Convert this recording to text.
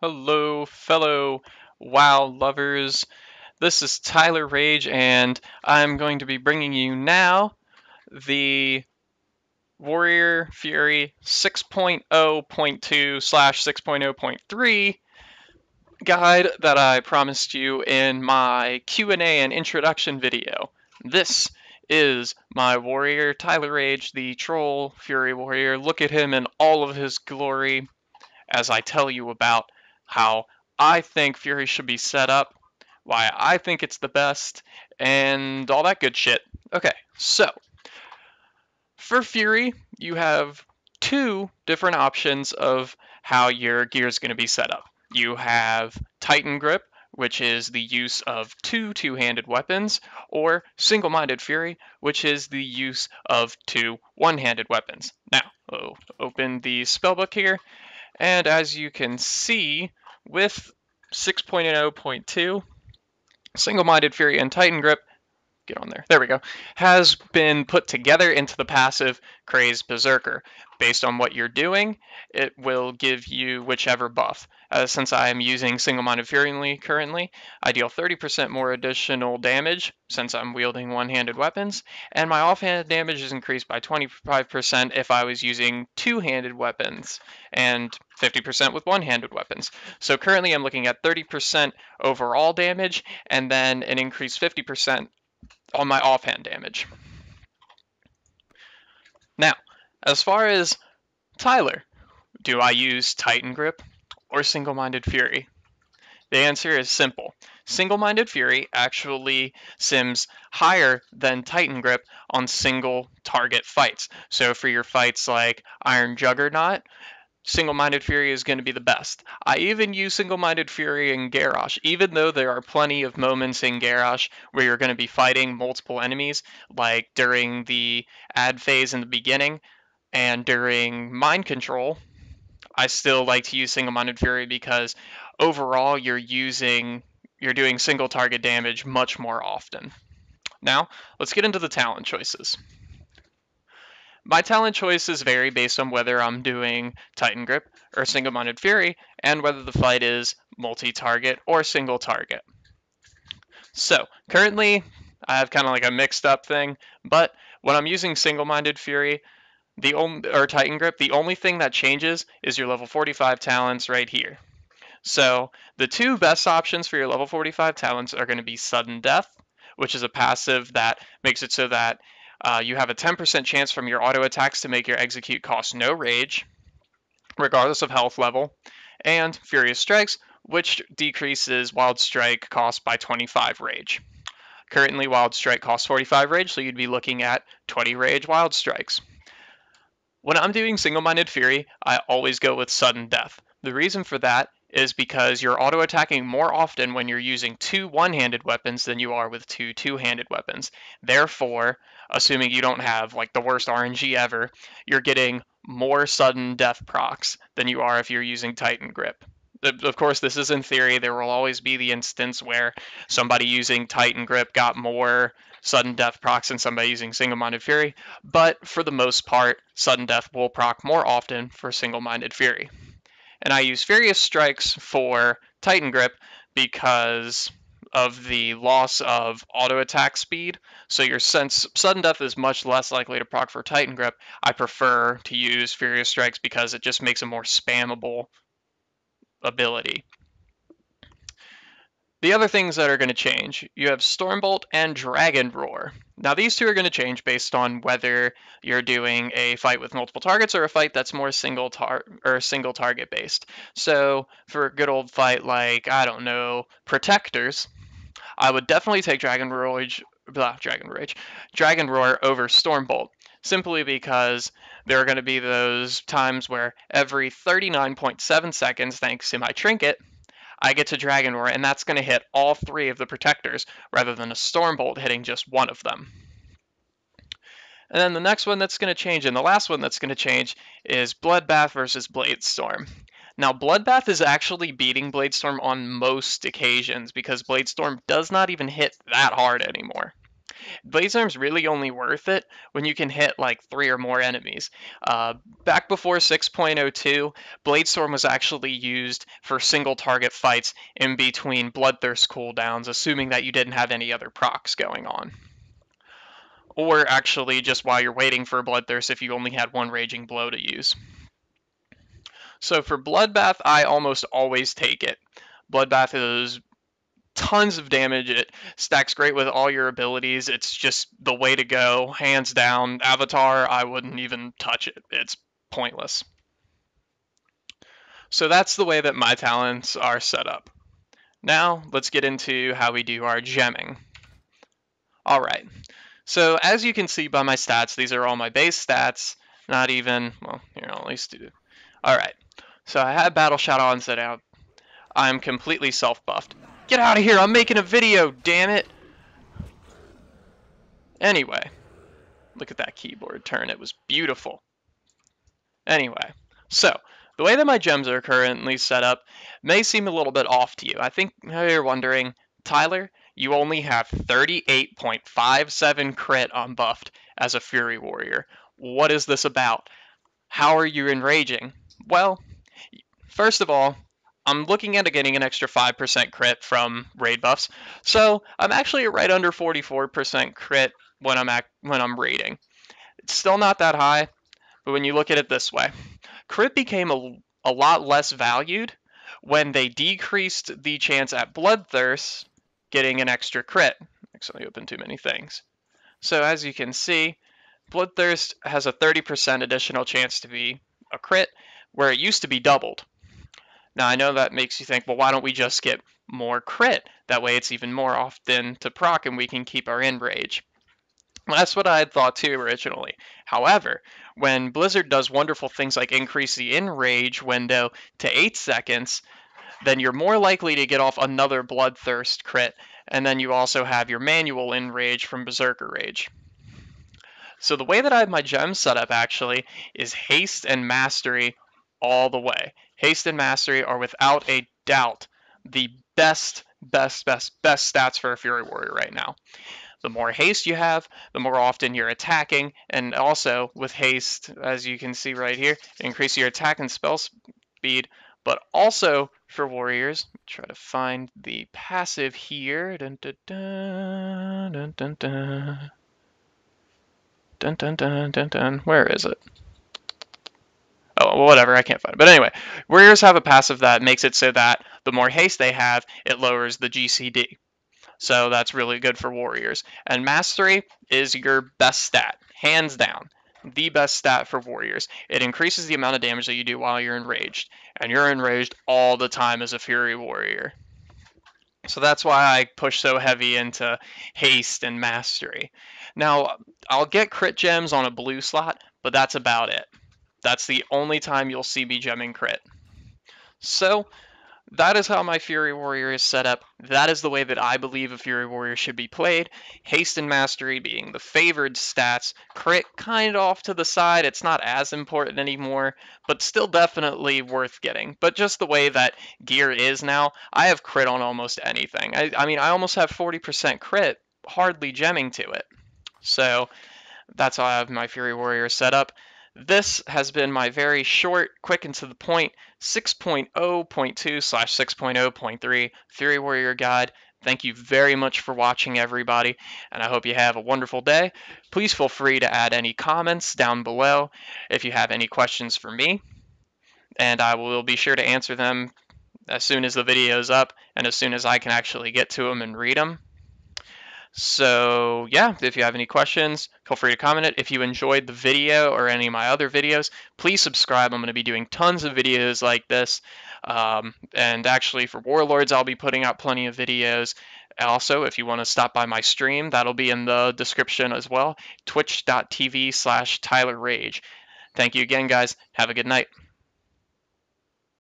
Hello, fellow WoW lovers. This is Tylerage, and I'm going to be bringing you now the Warrior Fury 6.0.2/6.0.3 guide that I promised you in my Q&A and introduction video. This is my warrior, Tylerage, the Troll Fury Warrior. Look at him in all of his glory as I tell you about how I think Fury should be set up, why I think it's the best, and all that good shit. Okay, so for Fury, you have two different options of how your gear is going to be set up. You have Titan Grip, which is the use of two-handed weapons, or Single-Minded Fury, which is the use of two one-handed weapons. Now, we'll open the spellbook here, and as you can see, with 6.0.2, Single-Minded Fury and Titan Grip, get on there we go, has been put together into the passive Crazed Berserker. Based on what you're doing, it will give you whichever buff. Since I am using Single-Minded Fury currently, I deal 30% more additional damage since I'm wielding one-handed weapons, and my offhanded damage is increased by 25% if I was using two-handed weapons, and 50% with one-handed weapons. So currently I'm looking at 30% overall damage, and then an increased 50% on my offhand damage. Now, as far as Tyler, do I use Titan Grip or Single-Minded Fury? The answer is simple. Single-Minded Fury actually sims higher than Titan Grip on single target fights. So for your fights like Iron Juggernaut, Single-Minded Fury is going to be the best. I even use Single-Minded Fury in Garrosh, even though there are plenty of moments in Garrosh where you're going to be fighting multiple enemies, like during the ad phase in the beginning and during Mind Control. I still like to use Single-Minded Fury because overall you're doing single target damage much more often. Now, let's get into the talent choices. My talent choices vary based on whether I'm doing Titan Grip or Single-Minded Fury, and whether the fight is multi-target or single target. So, currently, I have kind of like a mixed up thing, but when I'm using Single-Minded Fury, or Titan Grip, the only thing that changes is your level 45 talents right here. So, the two best options for your level 45 talents are going to be Sudden Death, which is a passive that makes it so that you have a 10% chance from your auto attacks to make your execute cost no rage, regardless of health level, and Furious Strikes, which decreases Wild Strike cost by 25 rage. Currently, Wild Strike costs 45 rage, so you'd be looking at 20 rage Wild Strikes. When I'm doing Single-Minded Fury, I always go with Sudden Death. The reason for that is because you're auto-attacking more often when you're using two one-handed weapons than you are with two two-handed weapons. Therefore, assuming you don't have like the worst RNG ever, you're getting more sudden death procs than you are if you're using Titan Grip. Of course, this is in theory. There will always be the instance where somebody using Titan Grip got more sudden death procs than somebody using Single-Minded Fury, but for the most part, sudden death will proc more often for Single-Minded Fury. And I use Furious Strikes for Titan Grip because of the loss of auto attack speed. So since Sudden Death is much less likely to proc for Titan Grip, I prefer to use Furious Strikes because it just makes a more spammable ability. The other things that are going to change, you have Stormbolt and Dragon Roar. Now these two are going to change based on whether you're doing a fight with multiple targets or a fight that's more single target based. So for a good old fight like, I don't know, Protectors, I would definitely take Dragon Roar over Stormbolt, simply because there are going to be those times where every 39.7 seconds, thanks to my trinket, I get to Dragon Roar, and that's going to hit all three of the Protectors, rather than a Stormbolt hitting just one of them. And then the next one that's going to change, and the last one that's going to change, is Bloodbath versus Bladestorm. Now, Bloodbath is actually beating Bladestorm on most occasions, because Bladestorm does not even hit that hard anymore. Bladestorm's really only worth it when you can hit like 3 or more enemies. Back before 6.02, Bladestorm was actually used for single target fights in between Bloodthirst cooldowns, assuming that you didn't have any other procs going on. Or actually just while you're waiting for a Bloodthirst if you only had one Raging Blow to use. So for Bloodbath, I almost always take it. Bloodbath is tons of damage. It stacks great with all your abilities. It's just the way to go, hands down. Avatar, I wouldn't even touch it. It's pointless. So that's the way that my talents are set up. Now let's get into how we do our gemming. Alright, so as you can see by my stats, these are all my base stats. Not even, well, here, I'll at least do. Alright, so I have Battle Shout Onset out. I'm completely self-buffed. Get out of here, I'm making a video, damn it! Anyway, look at that keyboard turn, it was beautiful. Anyway, so, the way that my gems are currently set up may seem a little bit off to you. I think you're wondering, Tyler, you only have 38.57 crit on buffed as a Fury Warrior. What is this about? How are you enraging? Well, first of all, I'm looking at getting an extra 5% crit from raid buffs, so I'm actually right under 44% crit when I'm raiding. It's still not that high, but when you look at it this way, crit became a lot less valued when they decreased the chance at Bloodthirst getting an extra crit. Actually, open too many things. So as you can see, Bloodthirst has a 30% additional chance to be a crit, where it used to be doubled. Now I know that makes you think, well, why don't we just get more crit? That way it's even more often to proc and we can keep our enrage. Well, that's what I had thought too originally. However, when Blizzard does wonderful things like increase the enrage window to 8 seconds, then you're more likely to get off another Bloodthirst crit, and then you also have your manual enrage from Berserker Rage. So the way that I have my gems set up actually is Haste and Mastery all the way. Haste and Mastery are without a doubt the best stats for a Fury Warrior right now. The more haste you have, the more often you're attacking, and also with haste, as you can see right here, increase your attack and spell speed, but also for warriors, try to find the passive here. Dun, dun, dun, dun, dun, dun. Dun, dun, dun, dun, dun. Where is it? Oh, whatever, I can't find it. But anyway, warriors have a passive that makes it so that the more haste they have, it lowers the GCD. So that's really good for warriors. And mastery is your best stat, hands down. The best stat for warriors. It increases the amount of damage that you do while you're enraged. And you're enraged all the time as a Fury Warrior. So that's why I push so heavy into haste and mastery. Now, I'll get crit gems on a blue slot, but that's about it. That's the only time you'll see me gemming crit. So, that is how my Fury Warrior is set up. That is the way that I believe a Fury Warrior should be played. Haste and Mastery being the favored stats. Crit kind of off to the side. It's not as important anymore, but still definitely worth getting. But just the way that gear is now, I have crit on almost anything. I mean, I almost have 40% crit, hardly gemming to it. So that's how I have my Fury Warrior set up. This has been my very short, quick and to the point 6.0.2/6.0.3 Fury Warrior Guide. Thank you very much for watching, everybody, and I hope you have a wonderful day. Please feel free to add any comments down below if you have any questions for me, and I will be sure to answer them as soon as the video is up and as soon as I can actually get to them and read them. So yeah, if you have any questions, feel free to comment it. If you enjoyed the video or any of my other videos, please subscribe. I'm going to be doing tons of videos like this. And actually for Warlords, I'll be putting out plenty of videos. Also, if you want to stop by my stream, that'll be in the description as well. Twitch.tv/Tylerage. Thank you again, guys. Have a good night.